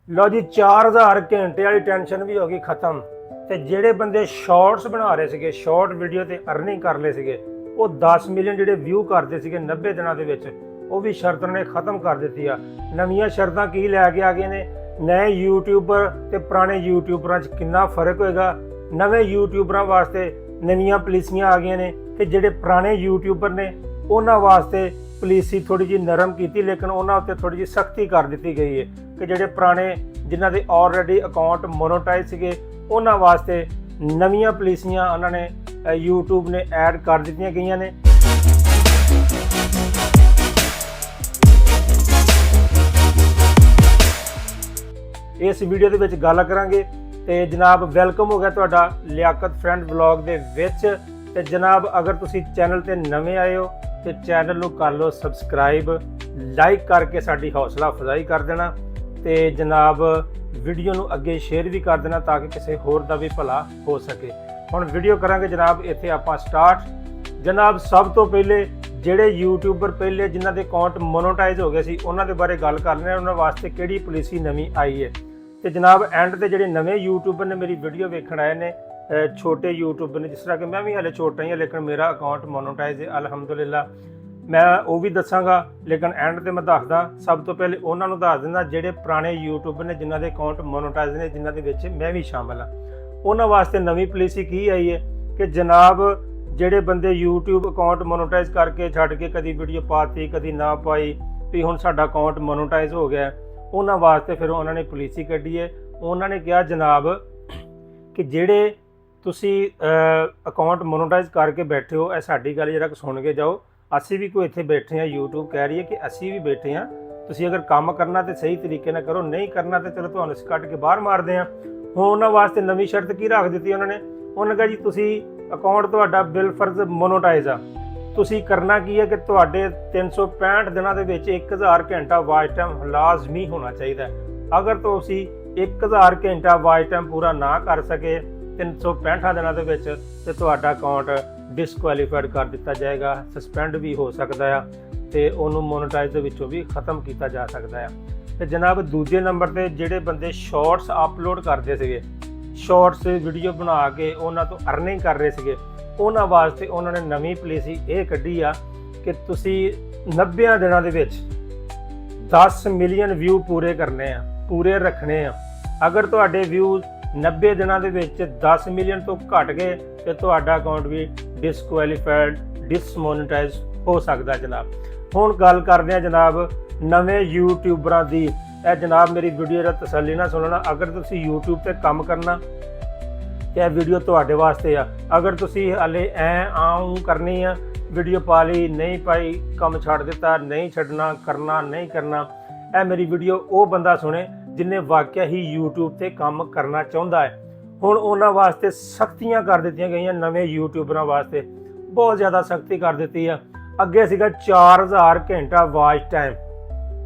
लो जी 4000 घंटे वाली टेंशन भी हो गई खत्म। ਤੇ ਜਿਹੜੇ ਬੰਦੇ ਸ਼ਾਰਟਸ ਬਣਾ ਰਹੇ ਸੀਗੇ, ਸ਼ਾਰਟ ਵੀਡੀਓ ਤੇ ਅਰਨਿੰਗ ਕਰ ਲਏ ਸੀਗੇ, ਉਹ 10 ਮਿਲੀਅਨ ਜਿਹੜੇ ਵਿਊ ਕਰਦੇ ਸੀਗੇ 90 ਦਿਨਾਂ ਦੇ ਵਿੱਚ, ਉਹ ਵੀ ਸ਼ਰਤ ਨੇ ਖਤਮ ਕਰ ਦਿੱਤੀ ਆ। ਨਵੀਆਂ ਸ਼ਰਤਾਂ ਕੀ ਲੈ ਕੇ ਆ ਗਏ ਨੇ? ਨਵੇਂ ਯੂਟਿਊਬਰ ਤੇ ਪੁਰਾਣੇ ਯੂਟਿਊਬਰਾਂ 'ਚ ਕਿੰਨਾ ਫਰਕ ਹੋਏਗਾ। ਨਵੇਂ ਯੂਟਿਊਬਰਾਂ ਵਾਸਤੇ ਨਵੀਆਂ ਪਾਲਿਸੀਆਂ ਆ ਗਈਆਂ ਨੇ ਕਿ ਜਿਹੜੇ ਪੁਰਾਣੇ ਯੂਟਿਊਬਰ ਨੇ ਉਹਨਾਂ ਵਾਸਤੇ ਪਾਲਿਸੀ ਥੋੜੀ ਜਿਹੀ ਨਰਮ ਕੀਤੀ, ਲੇਕਿਨ ਉਹਨਾਂ ਉੱਤੇ ਥੋੜੀ ਜਿਹੀ ਸਖਤੀ ਕਰ ਦਿੱਤੀ ਗਈ ਹੈ ਕਿ ਜਿਹੜੇ ਪੁਰਾਣੇ ਜਿਨ੍ਹਾਂ ਦੇ ਆਲਰੇਡੀ ਅਕਾਊਂਟ ਮੋਨੋਟਾਈਜ਼ ਸੀਗੇ ਉਹਨਾਂ ਵਾਸਤੇ ਨਵੀਆਂ ਪਾਲਿਸੀਆਂ ਉਹਨਾਂ ਨੇ YouTube ਨੇ ਐਡ ਕਰ ਦਿੱਤੀਆਂ ਗਈਆਂ ਨੇ। ਇਸ ਵੀਡੀਓ ਦੇ ਵਿੱਚ ਗੱਲ ਕਰਾਂਗੇ ਤੇ ਜਨਾਬ ਵੈਲਕਮ ਹੋ ਗਿਆ ਤੁਹਾਡਾ ਲਿਆਕਤ ਫਰੈਂਡ ਵਲੌਗ ਦੇ ਵਿੱਚ। ਤੇ ਜਨਾਬ ਅਗਰ ਤੁਸੀਂ ਚੈਨਲ ਤੇ ਨਵੇਂ ਆਏ ਹੋ ਤੇ ਚੈਨਲ ਨੂੰ ਕਰ ਲਓ ਸਬਸਕ੍ਰਾਈਬ, ਲਾਈਕ ਕਰਕੇ ਸਾਡੀ ਹੌਸਲਾ ਅਫਜ਼ਾਈ ਕਰ ਦੇਣਾ ਤੇ ਜਨਾਬ ਵੀਡੀਓ ਨੂੰ ਅੱਗੇ ਸ਼ੇਅਰ ਵੀ ਕਰ ਦੇਣਾ ਤਾਂ ਕਿ ਕਿਸੇ ਹੋਰ ਦਾ ਵੀ ਭਲਾ ਹੋ ਸਕੇ। ਹੁਣ ਵੀਡੀਓ ਕਰਾਂਗੇ ਜਨਾਬ ਇੱਥੇ ਆਪਾਂ ਸਟਾਰਟ। ਜਨਾਬ ਸਭ ਤੋਂ ਪਹਿਲੇ ਜਿਹੜੇ ਯੂਟਿਊਬਰ ਪਹਿਲੇ ਜਿਨ੍ਹਾਂ ਦੇ ਅਕਾਊਂਟ ਮੋਨੋਟਾਈਜ਼ ਹੋ ਗਏ ਸੀ ਉਹਨਾਂ ਦੇ ਬਾਰੇ ਗੱਲ ਕਰ ਲੈਂਦੇ ਹਾਂ, ਉਹਨਾਂ ਵਾਸਤੇ ਕਿਹੜੀ ਪਾਲਿਸੀ ਨਵੀਂ ਆਈ ਹੈ। ਤੇ ਜਨਾਬ ਐਂਡ ਤੇ ਜਿਹੜੇ ਨਵੇਂ ਯੂਟਿਊਬਰ ਨੇ ਮੇਰੀ ਵੀਡੀਓ ਵੇਖਣ ਆਏ ਨੇ, ਛੋਟੇ ਯੂਟਿਊਬਰ ਨੇ, ਜਿਸ ਤਰ੍ਹਾਂ ਕਿ ਮੈਂ ਵੀ ਹਾਲੇ ਛੋਟਾ ਹੀ ਹਾਂ ਲੇਕਿਨ ਮੇਰਾ ਅਕਾਊਂਟ ਮੋਨੋਟਾਈਜ਼ ਹੈ ਅਲਹਮਦੁਲਿਲਾ, ਮੈਂ ਉਹ ਵੀ ਦੱਸਾਂਗਾ ਲੇਕਿਨ ਐਂਡ ਤੇ ਮੈਂ ਦੱਸਦਾ। ਸਭ ਤੋਂ ਪਹਿਲੇ ਉਹਨਾਂ ਨੂੰ ਦੱਸ ਦਿੰਦਾ ਜਿਹੜੇ ਪੁਰਾਣੇ ਯੂਟਿਊਬਰ ਨੇ ਜਿਨ੍ਹਾਂ ਦੇ ਅਕਾਊਂਟ ਮੋਨੋਟਾਈਜ਼ ਨੇ, ਜਿਨ੍ਹਾਂ ਦੇ ਵਿੱਚ ਮੈਂ ਵੀ ਸ਼ਾਮਲ ਹਾਂ, ਉਹਨਾਂ ਵਾਸਤੇ ਨਵੀਂ ਪਾਲਿਸੀ ਕੀ ਆਈ ਹੈ ਕਿ ਜਨਾਬ ਜਿਹੜੇ ਬੰਦੇ YouTube ਅਕਾਊਂਟ ਮੋਨੋਟਾਈਜ਼ ਕਰਕੇ ਛੱਡ ਕੇ ਕਦੀ ਵੀਡੀਓ ਪਾਤੀ ਕਦੀ ਨਾ ਪਾਈ ਵੀ ਹੁਣ ਸਾਡਾ ਅਕਾਊਂਟ ਮੋਨੋਟਾਈਜ਼ ਹੋ ਗਿਆ, ਉਹਨਾਂ ਵਾਸਤੇ ਫਿਰ ਉਹਨਾਂ ਨੇ ਪਾਲਿਸੀ ਕੱਢੀ ਹੈ। ਉਹਨਾਂ ਨੇ ਕਿਹਾ ਜਨਾਬ ਕਿ ਜਿਹੜੇ ਤੁਸੀਂ ਅਕਾਊਂਟ ਮੋਨੋਟਾਈਜ਼ ਕਰਕੇ ਬੈਠੇ ਹੋ, ਇਹ ਸਾਡੀ ਗੱਲ ਜਰਾ ਸੁਣ ਕੇ ਜਾਓ। ਅਸੀਂ ਵੀ ਕੋਈ ਇੱਥੇ ਬੈਠੇ ਹਾਂ, YouTube ਕਹਿ ਰਹੀ ਹੈ ਕਿ ਅਸੀਂ ਵੀ ਬੈਠੇ ਹਾਂ, ਤੁਸੀਂ ਅਗਰ ਕੰਮ ਕਰਨਾ ਤਾਂ ਸਹੀ ਤਰੀਕੇ ਨਾਲ ਕਰੋ, ਨਹੀਂ ਕਰਨਾ ਤਾਂ ਚਲੋ ਤੁਹਾਨੂੰ ਅਸੀਂ ਕੱਢ ਕੇ ਬਾਹਰ ਮਾਰਦੇ ਹਾਂ। ਹੁਣ ਉਹਨਾਂ ਵਾਸਤੇ ਨਵੀਂ ਸ਼ਰਤ ਕੀ ਰੱਖ ਦਿੱਤੀ ਉਹਨਾਂ ਨੇ? ਉਹਨਾਂ ਕਿਹਾ ਜੀ ਤੁਸੀਂ ਅਕਾਊਂਟ ਤੁਹਾਡਾ ਬਿਲ ਫਰਜ਼ ਮੋਨੋਟਾਈਜ਼ ਆ, ਤੁਸੀਂ ਕਰਨਾ ਕੀ ਹੈ ਕਿ ਤੁਹਾਡੇ 365 ਦਿਨਾਂ ਦੇ ਵਿੱਚ 1000 ਘੰਟਾ ਵਾਚ ਟਾਈਮ ਲਾਜ਼ਮੀ ਹੋਣਾ ਚਾਹੀਦਾ। ਅਗਰ ਤੁਸੀਂ 1000 ਘੰਟਾ ਵਾਚ ਟਾਈਮ ਪੂਰਾ ਨਾ ਕਰ ਸਕੇ 365 ਦਿਨਾਂ ਦੇ ਵਿੱਚ ਤੇ ਤੁਹਾਡਾ ਅਕਾਊਂਟ ਡਿਸਕੁਆਲੀਫਾਈਡ ਕਰ ਦਿੱਤਾ ਜਾਏਗਾ, ਸਸਪੈਂਡ ਵੀ ਹੋ ਸਕਦਾ ਆ ਤੇ ਉਹਨੂੰ ਮੋਨੋਟਾਈਜ਼ ਦੇ ਵਿੱਚੋਂ ਵੀ ਖਤਮ ਕੀਤਾ ਜਾ ਸਕਦਾ ਆ। ਤੇ ਜਨਾਬ ਦੂਜੇ ਨੰਬਰ ਤੇ ਜਿਹੜੇ ਬੰਦੇ ਸ਼ਾਰਟਸ ਅਪਲੋਡ ਕਰਦੇ ਸੀਗੇ, ਸ਼ਾਰਟਸ ਵੀਡੀਓ ਬਣਾ ਕੇ ਉਹਨਾਂ ਤੋਂ ਅਰਨਿੰਗ ਕਰ ਰਹੇ ਸੀਗੇ, ਉਹਨਾਂ ਵਾਸਤੇ ਉਹਨਾਂ ਨੇ ਨਵੀਂ ਪਾਲਿਸੀ ਇਹ ਕੱਢੀ ਆ ਕਿ ਤੁਸੀਂ 90 ਦਿਨਾਂ ਦੇ ਵਿੱਚ 10 ਮਿਲੀਅਨ ਵਿਊ ਪੂਰੇ ਕਰਨੇ ਆ, ਪੂਰੇ ਰੱਖਣੇ ਆ। ਅਗਰ ਤੁਹਾਡੇ ਵਿਊ 90 ਦਿਨਾਂ ਦੇ ਵਿੱਚ 10 ਮਿਲੀਅਨ ਤੋਂ ਘਟ ਗਏ ਤੇ ਤੁਹਾਡਾ ਅਕਾਊਂਟ ਵੀ ਡਿਸਕੁਆਲੀਫਾਈਡ ਡਿਸਮੋਨੇਟਾਈਜ਼ ਹੋ ਸਕਦਾ ਜਨਾਬ। ਹੁਣ ਗੱਲ ਕਰਦੇ ਆ ਜਨਾਬ ਨਵੇਂ ਯੂਟਿਊਬਰਾਂ ਦੀ। ਇਹ ਜਨਾਬ ਮੇਰੀ ਵੀਡੀਓ ਦਾ ਤਸੱਲੀ ਨਾਲ ਸੁਣਨਾ। ਅਗਰ ਤੁਸੀਂ YouTube ਤੇ ਕੰਮ ਕਰਨਾ ਤੇ ਇਹ ਵੀਡੀਓ ਤੁਹਾਡੇ ਵਾਸਤੇ ਆ। ਅਗਰ ਤੁਸੀਂ ਹਾਲੇ ਆਉਂ ਕਰਨੀ ਆ, ਵੀਡੀਓ ਪਾ ਲਈ ਨਹੀਂ ਪਾਈ, ਕੰਮ ਛੱਡ ਦਿੱਤਾ, ਨਹੀਂ ਛੱਡਣਾ, ਕਰਨਾ ਨਹੀਂ ਕਰਨਾ, ਇਹ ਮੇਰੀ ਵੀਡੀਓ ਉਹ ਬੰਦਾ ਸੁਣੇ ਜਿਹਨੇ ਵਾਕਿਆ ਹੀ YouTube ਤੇ ਕੰਮ ਕਰਨਾ ਚਾਹੁੰਦਾ ਹੈ। ਹੁਣ ਉਹਨਾਂ ਵਾਸਤੇ ਸਖਤੀਆਂ ਕਰ ਦਿੱਤੀਆਂ ਗਈਆਂ, ਨਵੇਂ ਯੂਟਿਊਬਰਾਂ ਵਾਸਤੇ ਬਹੁਤ ਜ਼ਿਆਦਾ ਸਖਤੀ ਕਰ ਦਿੱਤੀ ਆ। ਅੱਗੇ ਸੀਗਾ 4000 ਘੰਟਾ ਵਾਚ ਟਾਈਮ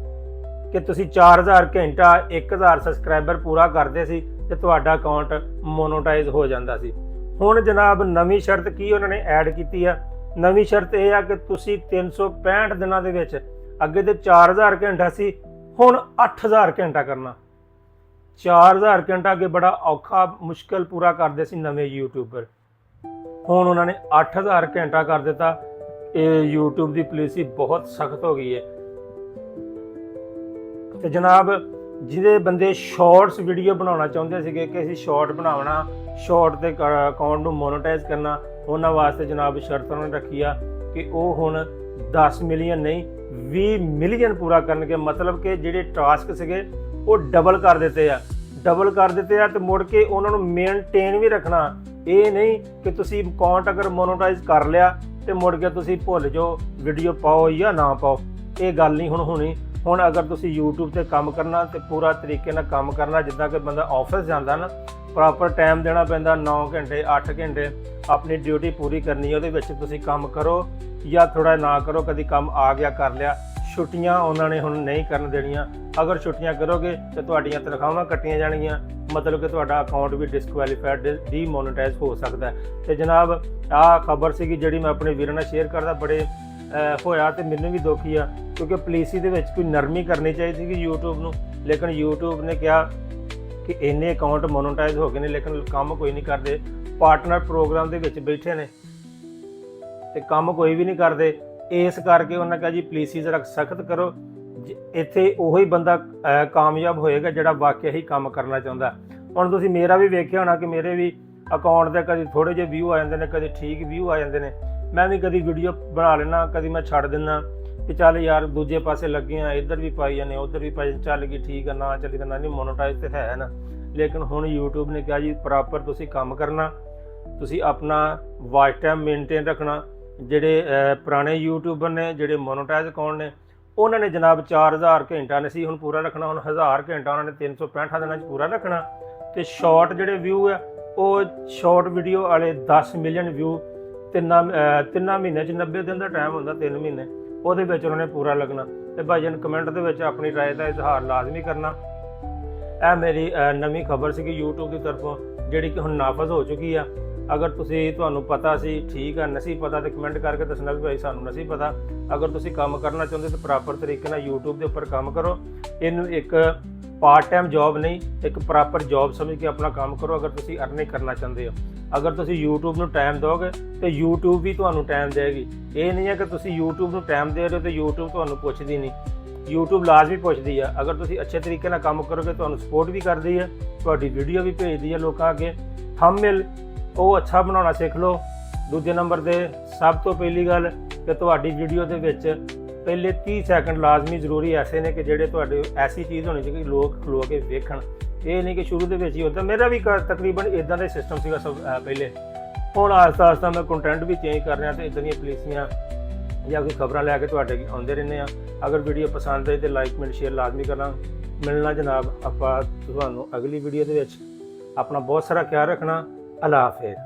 ਕਿ ਤੁਸੀਂ 4000 ਘੰਟਾ 1000 ਸਬਸਕ੍ਰਾਈਬਰ ਪੂਰਾ ਕਰਦੇ ਸੀ ਤੇ ਤੁਹਾਡਾ ਅਕਾਊਂਟ ਮੋਨੋਟਾਈਜ਼ ਹੋ ਜਾਂਦਾ ਸੀ। ਹੁਣ ਜਨਾਬ ਨਵੀਂ ਸ਼ਰਤ ਕੀ ਉਹਨਾਂ ਨੇ ਐਡ ਕੀਤੀ ਆ? ਨਵੀਂ ਸ਼ਰਤ ਇਹ ਆ ਕਿ ਤੁਸੀਂ 365 ਦਿਨਾਂ ਦੇ ਵਿੱਚ, ਅੱਗੇ ਤੇ 4000 ਘੰਟਾ ਸੀ, ਹੁਣ 8000 ਘੰਟਾ ਕਰਨਾ। 4000 ਘੰਟਾ ਅੱਗੇ ਬੜਾ ਔਖਾ ਮੁਸ਼ਕਿਲ ਪੂਰਾ ਕਰਦੇ ਸੀ ਨਵੇਂ ਯੂਟਿਊਬਰ, ਹੁਣ ਉਹਨਾਂ ਨੇ 8000 ਘੰਟਾ ਕਰ ਦਿੱਤਾ। ਇਹ YouTube ਦੀ ਪਾਲਿਸੀ ਬਹੁਤ ਸਖਤ ਹੋ ਗਈ ਹੈ। ਤੇ ਜਨਾਬ ਜਿਹੜੇ ਬੰਦੇ ਸ਼ਾਰਟਸ ਵੀਡੀਓ ਬਣਾਉਣਾ ਚਾਹੁੰਦੇ ਸੀਗੇ ਕਿ ਅਸੀਂ ਸ਼ਾਰਟ ਬਣਾਉਣਾ, ਸ਼ਾਰਟ ਤੇ ਅਕਾਊਂਟ ਨੂੰ ਮੋਨੋਟਾਈਜ਼ ਕਰਨਾ, ਉਹਨਾਂ ਵਾਸਤੇ ਜਨਾਬ ਸ਼ਰਤ ਉਹਨਾਂ ਨੇ ਰੱਖੀ ਆ ਕਿ ਉਹ ਹੁਣ 10 ਮਿਲੀਅਨ ਨਹੀਂ 20 ਮਿਲੀਅਨ ਪੂਰਾ ਕਰਨਗੇ। ਮਤਲਬ ਕਿ ਜਿਹੜੇ ਟਾਸਕ ਸੀਗੇ ਉਹ ਡਬਲ ਕਰ ਦਿੱਤੇ ਆ, ਡਬਲ ਕਰ ਦਿੱਤੇ ਆ ਤੇ ਮੁੜ ਕੇ ਉਹਨਾਂ ਨੂੰ ਮੇਨਟੇਨ ਵੀ ਰੱਖਣਾ। ਇਹ ਨਹੀਂ ਕਿ ਤੁਸੀਂ ਅਕਾਊਂਟ ਅਗਰ ਮੋਨੋਟਾਈਜ਼ ਕਰ ਲਿਆ ਤੇ ਮੁੜ ਕੇ ਤੁਸੀਂ ਭੁੱਲ ਜਾਓ ਵੀਡੀਓ ਪਾਓ ਜਾਂ ਨਾ ਪਾਓ, ਇਹ ਗੱਲ ਨਹੀਂ ਹੁਣ ਹੋਣੀ। ਹੁਣ ਅਗਰ ਤੁਸੀਂ YouTube ਤੇ ਕੰਮ ਕਰਨਾ ਤੇ ਪੂਰਾ ਤਰੀਕੇ ਨਾਲ ਕੰਮ ਕਰਨਾ, ਜਿੱਦਾਂ ਕਿ ਬੰਦਾ ਆਫਿਸ ਜਾਂਦਾ ਨਾ, ਪ੍ਰੋਪਰ ਟਾਈਮ ਦੇਣਾ ਪੈਂਦਾ, 9 ਘੰਟੇ 8 ਘੰਟੇ ਆਪਣੀ ਡਿਊਟੀ ਪੂਰੀ ਕਰਨੀ, ਉਹਦੇ ਵਿੱਚ ਤੁਸੀਂ ਕੰਮ ਕਰੋ ਜਾਂ ਥੋੜਾ ਨਾ ਕਰੋ, ਕਦੀ ਕੰਮ ਆ ਗਿਆ ਕਰ ਲਿਆ। ਛੁੱਟੀਆਂ ਉਹਨਾਂ ਨੇ ਹੁਣ ਨਹੀਂ ਕਰਨ ਦੇਣੀਆਂ। ਅਗਰ ਛੁੱਟੀਆਂ ਕਰੋਗੇ ਤਾਂ ਤੁਹਾਡੀਆਂ ਤਨਖਾਹਾਂ ਕੱਟੀਆਂ ਜਾਣਗੀਆਂ, ਮਤਲਬ ਕਿ ਤੁਹਾਡਾ ਅਕਾਊਂਟ ਵੀ ਡਿਸਕੁਆਲੀਫਾਈਡ ਡੀਮੋਨੇਟਾਈਜ਼ ਹੋ ਸਕਦਾ ਹੈ। ਤੇ ਜਨਾਬ ਆਹ ਖਬਰ ਸੀਗੀ ਜਿਹੜੀ ਮੈਂ ਆਪਣੇ ਵੀਰਾਂ ਨਾਲ ਸ਼ੇਅਰ ਕਰਦਾ, ਬੜੇ ਹੋਇਆ ਤੇ ਮੈਨੂੰ ਵੀ ਦੁੱਖ ਹੀ ਆ, ਕਿਉਂਕਿ ਪਾਲਿਸੀ ਦੇ ਵਿੱਚ ਕੋਈ ਨਰਮੀ ਕਰਨੀ ਚਾਹੀਦੀ ਸੀਗੀ YouTube ਨੂੰ। ਲੇਕਿਨ YouTube ਨੇ ਕਿਹਾ ਕਿ ਇੰਨੇ ਅਕਾਊਂਟ ਮੋਨੋਟਾਈਜ਼ ਹੋ ਗਏ ਨੇ ਲੇਕਿਨ ਕੰਮ ਕੋਈ ਨਹੀਂ ਕਰਦੇ। ਪਾਰਟਨਰ ਪ੍ਰੋਗਰਾਮ ਦੇ ਵਿੱਚ ਬੈਠੇ ਨੇ ਤੇ ਕੰਮ ਕੋਈ ਵੀ ਨਹੀਂ ਕਰਦੇ। ਇਸ ਕਰਕੇ ਉਹਨਾਂ ਕਿਹਾ ਜੀ ਪੋਲਿਸੀ ਜ਼ਰਾ ਸਖਤ ਕਰੋ, ਇੱਥੇ ਉਹੀ ਬੰਦਾ ਕਾਮਯਾਬ ਹੋਏਗਾ ਜਿਹੜਾ ਵਾਕਿਆ ਹੀ ਕੰਮ ਕਰਨਾ ਚਾਹੁੰਦਾ। ਹੁਣ ਤੁਸੀਂ ਮੇਰਾ ਵੀ ਵੇਖਿਆ ਹੋਣਾ ਕਿ ਮੇਰੇ ਵੀ ਅਕਾਊਂਟ ਦੇ ਕਦੀ ਥੋੜ੍ਹੇ ਜਿਹੇ ਵਿਊ ਆ ਜਾਂਦੇ ਨੇ, ਕਦੀ ਠੀਕ ਵਿਊ ਆ ਜਾਂਦੇ ਨੇ। ਮੈਂ ਵੀ ਕਦੀ ਵੀਡੀਓ ਬਣਾ ਲੈਣਾ, ਕਦੀ ਮੈਂ ਛੱਡ ਦਿੰਦਾ ਕਿ ਚੱਲ ਯਾਰ ਦੂਜੇ ਪਾਸੇ ਲੱਗੇ ਆ, ਇੱਧਰ ਵੀ ਪਾਈ ਜਾਂਦੇ ਉੱਧਰ ਵੀ ਪਾਈ, ਚੱਲ ਗਈ ਠੀਕ ਆ, ਨਾ ਚੱਲ ਕਹਿੰਦਾ ਨਹੀਂ ਮੋਨੋਟਾਈਜ਼ ਤੇ ਹੈ ਨਾ। ਲੇਕਿਨ ਹੁਣ YouTube ਨੇ ਕਿਹਾ ਜੀ ਪ੍ਰੋਪਰ ਤੁਸੀਂ ਕੰਮ ਕਰਨਾ, ਤੁਸੀਂ ਆਪਣਾ ਵਾਚ ਟਾਈਮ ਮੇਨਟੇਨ ਰੱਖਣਾ। ਜਿਹੜੇ ਪੁਰਾਣੇ ਯੂਟਿਊਬਰ ਨੇ, ਜਿਹੜੇ ਮੋਨੋਟਾਈਜ਼ ਅਕਾਊਂਟ ਨੇ, ਉਹਨਾਂ ਨੇ ਜਨਾਬ 4000 ਘੰਟਾ ਨਹੀਂ ਸੀ ਹੁਣ ਪੂਰਾ ਰੱਖਣਾ, ਹੁਣ 1000 ਘੰਟਾ ਉਹਨਾਂ ਨੇ 365 ਦਿਨਾਂ 'ਚ ਪੂਰਾ ਰੱਖਣਾ। ਤੇ ਸ਼ਾਰਟ ਜਿਹੜੇ ਵਿਊ ਆ ਉਹ ਸ਼ਾਰਟ ਵੀਡੀਓ ਵਾਲੇ 10 ਮਿਲੀਅਨ ਵਿਊ ਤਿੰਨਾਂ ਮਹੀਨਿਆਂ 'ਚ 90 ਦਿਨ ਦਾ ਟਾਈਮ ਹੁੰਦਾ, 3 ਮਹੀਨੇ, ਉਹਦੇ ਵਿੱਚ ਉਹਨਾਂ ਨੇ ਪੂਰਾ ਲੱਗਣਾ। ਤੇ ਭਾਈ ਜਨ ਕਮੈਂਟ ਦੇ ਵਿੱਚ ਆਪਣੀ ਰਾਏ ਦਾ ਇਜ਼ਹਾਰ ਲਾਜ਼ਮੀ ਕਰਨਾ। ਇਹ ਮੇਰੀ ਨਵੀਂ ਖਬਰ ਸੀ ਕਿ YouTube ਦੀ ਤਰਫੋਂ ਜਿਹੜੀ ਕਿ ਹੁਣ ਨਾਫਜ਼ ਹੋ ਚੁੱਕੀ ਆ। ਅਗਰ ਤੁਹਾਨੂੰ ਪਤਾ ਸੀ ਠੀਕ ਆ, ਨਹੀਂ ਪਤਾ ਤੇ ਕਮੈਂਟ ਕਰਕੇ ਦੱਸਣਾ ਵੀ ਭਾਈ ਸਾਨੂੰ ਨਹੀਂ ਪਤਾ। ਅਗਰ ਤੁਸੀਂ ਕੰਮ ਕਰਨਾ ਚਾਹੁੰਦੇ ਤਾਂ ਪ੍ਰੋਪਰ ਤਰੀਕੇ ਨਾਲ YouTube ਦੇ ਉੱਪਰ ਕੰਮ ਕਰੋ। ਇਹਨੂੰ ਇੱਕ ਪਾਰਟ ਟਾਈਮ ਜੌਬ ਨਹੀਂ, ਇੱਕ ਪ੍ਰੋਪਰ ਜੌਬ ਸਮਝ ਕੇ ਆਪਣਾ ਕੰਮ ਕਰੋ ਅਗਰ ਤੁਸੀਂ ਅਰਨਿੰਗ ਕਰਨਾ ਚਾਹੁੰਦੇ ਹੋ। ਅਗਰ ਤੁਸੀਂ YouTube ਨੂੰ ਟਾਈਮ ਦਿਓਗੇ ਤੇ YouTube ਵੀ ਤੁਹਾਨੂੰ ਟਾਈਮ ਦੇਵੇਗੀ। ਇਹ ਨਹੀਂ ਹੈ ਕਿ ਤੁਸੀਂ YouTube ਨੂੰ ਟਾਈਮ ਦੇ ਰਹੇ ਹੋ ਤੇ YouTube ਤੁਹਾਨੂੰ ਪੁੱਛਦੀ ਨਹੀਂ। YouTube ਲਾਜ਼ਮੀ ਪੁੱਛਦੀ ਆ। ਅਗਰ ਤੁਸੀਂ ਅੱਛੇ ਤਰੀਕੇ ਨਾਲ ਕੰਮ ਕਰੋਗੇ ਤੁਹਾਨੂੰ ਸਪੋਰਟ ਵੀ ਕਰਦੀ ਹੈ, ਤੁਹਾਡੀ ਵੀਡੀਓ ਵੀ ਭੇਜਦੀ ਹੈ ਲੋਕਾਂ ਅੱਗੇ। ਥੰਬਨੇਲ ਉਹ ਅੱਛਾ ਬਣਾਉਣਾ ਸਿੱਖ ਲਓ। ਦੂਜੇ ਨੰਬਰ 'ਤੇ ਸਭ ਤੋਂ ਪਹਿਲੀ ਗੱਲ ਕਿ ਤੁਹਾਡੀ ਵੀਡੀਓ ਦੇ ਵਿੱਚ ਪਹਿਲੇ 30 ਸੈਕਿੰਡ ਲਾਜ਼ਮੀ ਜ਼ਰੂਰੀ ਐਸੇ ਨੇ ਕਿ ਜਿਹੜੇ ਤੁਹਾਡੇ ਐਸੀ ਚੀਜ਼ ਹੋਣੀ ਚਾਹੀਦੀ ਲੋਕ ਖਲੋ ਕੇ ਵੇਖਣ। ਇਹ ਨਹੀਂ ਕਿ ਸ਼ੁਰੂ ਦੇ ਵਿੱਚ ਹੀ ਉੱਦਾਂ, ਮੇਰਾ ਵੀ ਤਕਰੀਬਨ ਇੱਦਾਂ ਦਾ ਸਿਸਟਮ ਸੀਗਾ ਸਭ ਪਹਿਲੇ। ਹੁਣ ਆਸਤਾ ਮੈਂ ਕੰਟੈਂਟ ਵੀ ਚੇਂਜ ਕਰ ਰਿਹਾ ਤੇ ਇੱਦਾਂ ਦੀਆਂ ਪੋਲਿਸੀਆਂ ਜਾਂ ਕੋਈ ਖਬਰਾਂ ਲੈ ਕੇ ਤੁਹਾਡੇ ਅੱਗੇ ਆਉਂਦੇ ਰਹਿੰਦੇ ਆ। ਅਗਰ ਵੀਡੀਓ ਪਸੰਦ ਆਏ ਤਾਂ ਲਾਈਕ ਕਮੈਂਟ ਸ਼ੇਅਰ ਲਾਜ਼ਮੀ ਕਰਨਾ। ਮਿਲਣਾ ਜਨਾਬ ਆਪਾਂ ਤੁਹਾਨੂੰ ਅਗਲੀ ਵੀਡੀਓ ਦੇ ਵਿੱਚ। ਆਪਣਾ ਬਹੁਤ ਸਾਰਾ ਖਿਆਲ ਰੱਖਣਾ। ਅੱਲਾ ਹਾਫਿਜ਼।